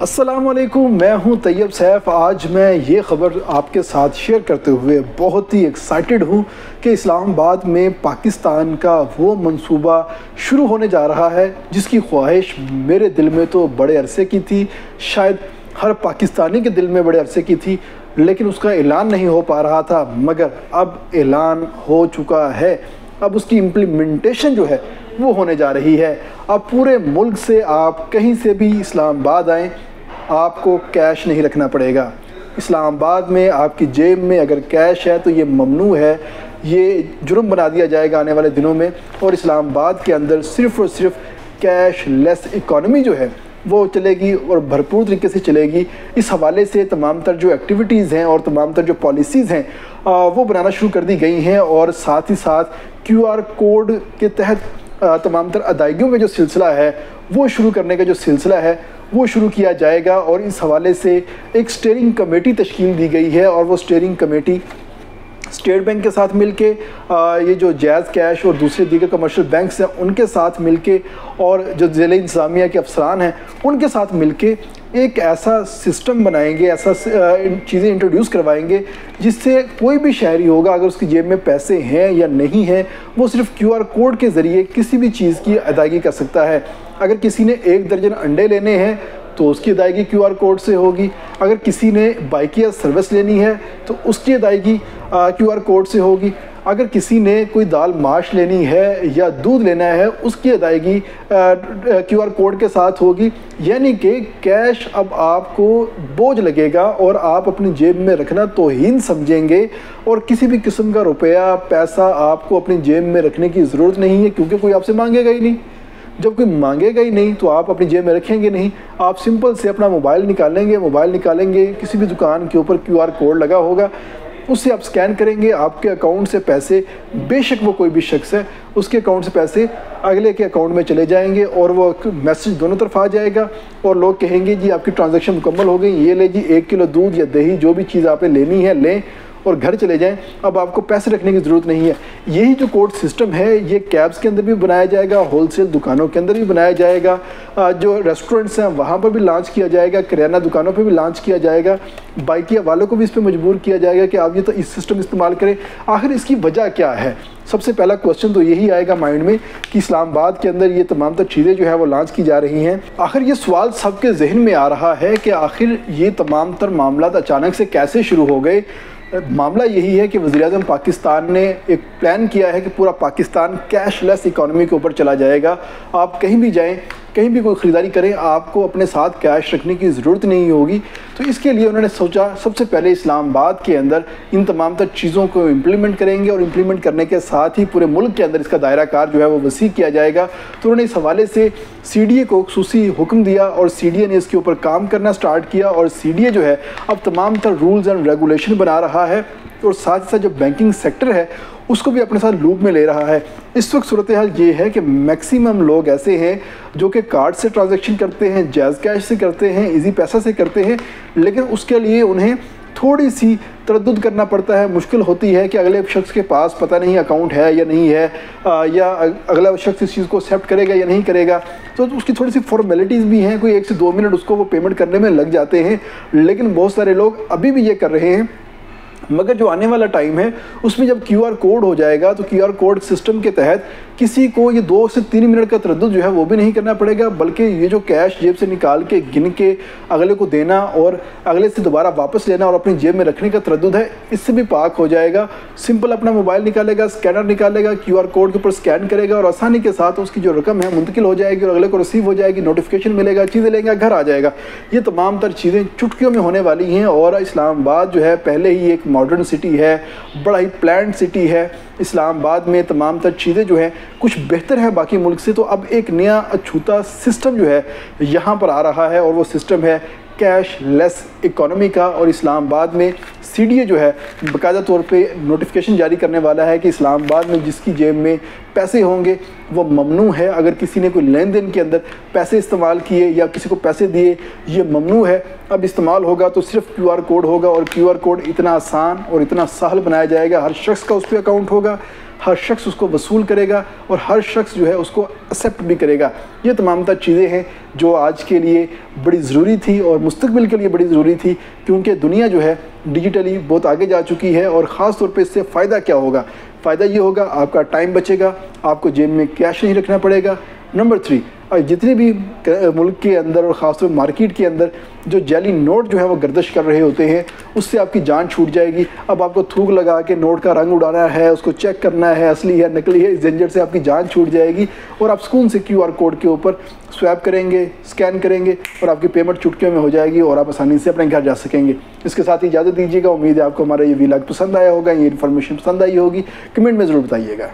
السلام علیکم، میں ہوں طیب سیف۔ آج میں یہ خبر آپ کے ساتھ شیئر کرتے ہوئے بہت ہی ایکسائٹڈ ہوں کہ اسلام آباد میں پاکستان کا وہ منصوبہ شروع ہونے جا رہا ہے جس کی خواہش میرے دل میں تو بڑے عرصے کی تھی، شاید ہر پاکستانی کے دل میں بڑے عرصے کی تھی، لیکن اس کا اعلان نہیں ہو پا رہا تھا، مگر اب اعلان ہو چکا ہے۔ اب اس کی امپلیمنٹیشن جو ہے وہ ہونے جا رہی ہے۔ اب پورے ملک سے آپ کہیں سے بھی اسلام آباد آئیں، آپ کو کیش نہیں رکھنا پڑے گا۔ اسلام آباد میں آپ کی جیب میں اگر کیش ہے تو یہ ممنوع ہے، یہ جرم بنا دیا جائے گا آنے والے دنوں میں، اور اسلام آباد کے اندر صرف اور صرف کیش لیس اکانومی جو ہے وہ چلے گی اور بھرپور طریقے سے چلے گی۔ اس حوالے سے تمام تر جو ایکٹیویٹیز ہیں اور تمام تر جو پالیسیز ہیں وہ بنانا شروع کر دی گئی ہیں، اور ساتھ ہی ساتھ کیو آر کوڈ کے تحت تمام تر ادائیگیوں کا جو سلسلہ ہے وہ شروع کرنے کا جو سلسلہ ہے وہ شروع کیا جائے گا۔ اور اس حوالے سے ایک اسٹیئرنگ کمیٹی تشکیل دی گئی ہے، اور وہ اسٹیئرنگ کمیٹی اسٹیٹ بینک کے ساتھ مل کے، یہ جو جائز کیش اور دوسرے دیگر کمرشل بینکس ہیں ان کے ساتھ مل کے، اور جو ضلع انتظامیہ کے افسران ہیں ان کے ساتھ مل کے ایک ایسا سسٹم بنائیں گے، ایسا چیزیں انٹروڈیوس کروائیں گے جس سے کوئی بھی شہری ہوگا اگر اس کی جیب میں پیسے ہیں یا نہیں ہیں، وہ صرف کیو آر کوڈ کے ذریعے کسی بھی چیز کی ادائیگی کر سکتا ہے۔ اگر کسی نے 1 درجن انڈے لینے ہیں تو اس کی ادائیگی کیو آر کوڈ سے ہوگی، اگر کسی نے بائک یا سروس لینی ہے تو اس کی ادائیگی کیو آر کوڈ سے ہوگی، اگر کسی نے کوئی دال ماش لینی ہے یا دودھ لینا ہے اس کی ادائیگی کیو آر کوڈ کے ساتھ ہوگی۔ یعنی کہ کیش اب آپ کو بوجھ لگے گا اور آپ اپنی جیب میں رکھنا توہین سمجھیں گے، اور کسی بھی قسم کا روپیہ پیسہ آپ کو اپنی جیب میں رکھنے کی ضرورت نہیں ہے، کیونکہ کوئی آپ سے مانگے گا ہی نہیں۔ جب کوئی مانگے گا ہی نہیں تو آپ اپنی جیب میں رکھیں گے نہیں، آپ سمپل سے اپنا موبائل نکالیں گے، کسی بھی دکان کے اوپر کیو آر کوڈ لگا ہوگا، اس سے آپ سکین کریں گے، آپ کے اکاؤنٹ سے پیسے، بے شک وہ کوئی بھی شخص ہے، اس کے اکاؤنٹ سے پیسے اگلے کے اکاؤنٹ میں چلے جائیں گے، اور وہ میسج دونوں طرف آ جائے گا، اور لوگ کہیں گے جی آپ کی ٹرانزیکشن مکمل ہو گئی، یہ لے جی 1 کلو دودھ یا دہی جو بھی چیز آپ نے لینی ہے لیں اور گھر چلے جائیں، اب آپ کو پیسے رکھنے کی ضرورت نہیں ہے۔ یہی جو کوڈ سسٹم ہے یہ کیبز کے اندر بھی بنایا جائے گا، ہول سیل دکانوں کے اندر بھی بنایا جائے گا، جو ریسٹورنٹس ہیں وہاں پر بھی لانچ کیا جائے گا، کریانہ دکانوں پہ بھی لانچ کیا جائے گا، بائکیا والوں کو بھی اس پہ مجبور کیا جائے گا کہ آپ یہ تو اس سسٹم استعمال کریں۔ آخر اس کی وجہ کیا ہے؟ سب سے پہلا کوسچن تو یہی آئے گا مائنڈ میں کہ اسلام آباد کے اندر یہ تمام تر چیزیں جو ہے وہ لانچ کی جا رہی ہیں۔ آخر یہ سوال سب کے ذہن میں آ رہا ہے کہ آخر یہ تمام تر معاملات اچانک سے کیسے شروع ہو گئے؟ معاملہ یہی ہے کہ وزیراعظم پاکستان نے ایک پلان کیا ہے کہ پورا پاکستان کیش لیس اکانومی کے اوپر چلا جائے گا۔ آپ کہیں بھی جائیں، کہیں بھی کوئی خریداری کریں، آپ کو اپنے ساتھ کیش رکھنے کی ضرورت نہیں ہوگی۔ تو اس کے لیے انہوں نے سوچا سب سے پہلے اسلام آباد کے اندر ان تمام تر چیزوں کو امپلیمنٹ کریں گے، اور امپلیمنٹ کرنے کے ساتھ ہی پورے ملک کے اندر اس کا دائرہ کار جو ہے وہ وسیع کیا جائے گا۔ تو انہوں نے اس حوالے سے سی ڈی اے کو خصوصی حکم دیا، اور سی ڈی اے نے اس کے اوپر کام کرنا سٹارٹ کیا، اور سی ڈی اے جو ہے اب تمام تر رولز اینڈ ریگولیشن بنا رہا ہے، اور ساتھ ساتھ جو بینکنگ سیکٹر ہے اس کو بھی اپنے ساتھ لوپ میں لے رہا ہے۔ اس وقت صورتحال یہ ہے کہ میکسیمم لوگ ایسے ہیں جو کہ کارڈ سے ٹرانزیکشن کرتے ہیں، جائز کیش سے کرتے ہیں، ایزی پیسہ سے کرتے ہیں، لیکن اس کے لیے انہیں تھوڑی سی تردد کرنا پڑتا ہے، مشکل ہوتی ہے کہ اگلے شخص کے پاس پتہ نہیں اکاؤنٹ ہے یا نہیں ہے، یا اگلا شخص اس چیز کو ایکسیپٹ کرے گا یا نہیں کرے گا، تو اس کی تھوڑی سی فارمیلٹیز بھی ہیں، کوئی 1 سے 2 منٹ اس کو وہ پیمنٹ کرنے میں لگ جاتے ہیں، لیکن بہت سارے لوگ ابھی بھی یہ کر رہے ہیں۔ مگر جو آنے والا ٹائم ہے اس میں جب کیو آر کوڈ ہو جائے گا تو کیو آر کوڈ سسٹم کے تحت کسی کو یہ 2 سے 3 منٹ کا تردد جو ہے وہ بھی نہیں کرنا پڑے گا، بلکہ یہ جو کیش جیب سے نکال کے گن کے اگلے کو دینا اور اگلے سے دوبارہ واپس لینا اور اپنی جیب میں رکھنے کا تردد ہے، اس سے بھی پاک ہو جائے گا۔ سمپل اپنا موبائل نکالے گا، اسکینر نکالے گا، کیو آر کوڈ کے اوپر اسکین کرے گا، اور آسانی کے ساتھ اس کی جو رقم ہے منتقل ہو جائے گی، اور اگلے کو ریسیو ہو جائے گی، نوٹیفیکیشن ملے گا، چیزیں لیں گا، گھر آ جائے گا۔ یہ تمام تر چیزیں چٹکیوں میں ہونے والی ہیں، اور اسلام آباد جو ہے پہلے ہی ایک ماڈرن سٹی ہے، بڑا ہی پلانڈ سٹی ہے۔ اسلام آباد میں تمام تر چیزیں جو ہیں کچھ بہتر ہیں باقی ملک سے، تو اب ایک نیا اچھوتا سسٹم جو ہے یہاں پر آ رہا ہے، اور وہ سسٹم ہے کیش لیس اکانومی کا۔ اور اسلام آباد میں سی ڈی اے جو ہے باقاعدہ طور پہ نوٹیفیکیشن جاری کرنے والا ہے کہ اسلام آباد میں جس کی جیب میں پیسے ہوں گے وہ ممنوع ہے، اگر کسی نے کوئی لین دین کے اندر پیسے استعمال کیے یا کسی کو پیسے دیے یہ ممنوع ہے۔ اب استعمال ہوگا تو صرف کیو آر کوڈ ہوگا، اور کیو آر کوڈ اتنا آسان اور اتنا سہل بنایا جائے گا، ہر شخص کا اس پہ اکاؤنٹ ہوگا، ہر شخص اس کو وصول کرے گا اور ہر شخص جو ہے اس کو ایکسیپٹ بھی کرے گا۔ یہ تمام تر چیزیں ہیں جو آج کے لیے بڑی ضروری تھی اور مستقبل کے لیے بڑی ضروری تھی، کیونکہ دنیا جو ہے ڈیجیٹلی بہت آگے جا چکی ہے۔ اور خاص طور پہ اس سے فائدہ کیا ہوگا؟ فائدہ یہ ہوگا آپ کا ٹائم بچے گا، آپ کو جیب میں کیش نہیں رکھنا پڑے گا۔ نمبر 3، جتنے بھی ملک کے اندر اور خاص طور مارکیٹ کے اندر جو جعلی نوٹ جو ہے وہ گردش کر رہے ہوتے ہیں، اس سے آپ کی جان چھوٹ جائے گی۔ اب آپ کو تھوک لگا کے نوٹ کا رنگ اڑانا ہے، اس کو چیک کرنا ہے اصلی ہے نقلی ہے، اس جھنجھٹ سے آپ کی جان چھوٹ جائے گی اور آپ سکون سے QR کوڈ کے اوپر سویپ کریں گے، اسکین کریں گے اور آپ کی پیمنٹ چٹکیوں میں ہو جائے گی اور آپ آسانی سے اپنے گھر جا سکیں گے۔ اس کے ساتھ ہی اجازت دیجیے گا۔ امید ہے آپ کو ہمارا یہ ولاگ پسند آیا ہوگا، یہ انفارمیشن پسند آئی ہوگی۔ کمنٹ میں ضرور بتائیے گا۔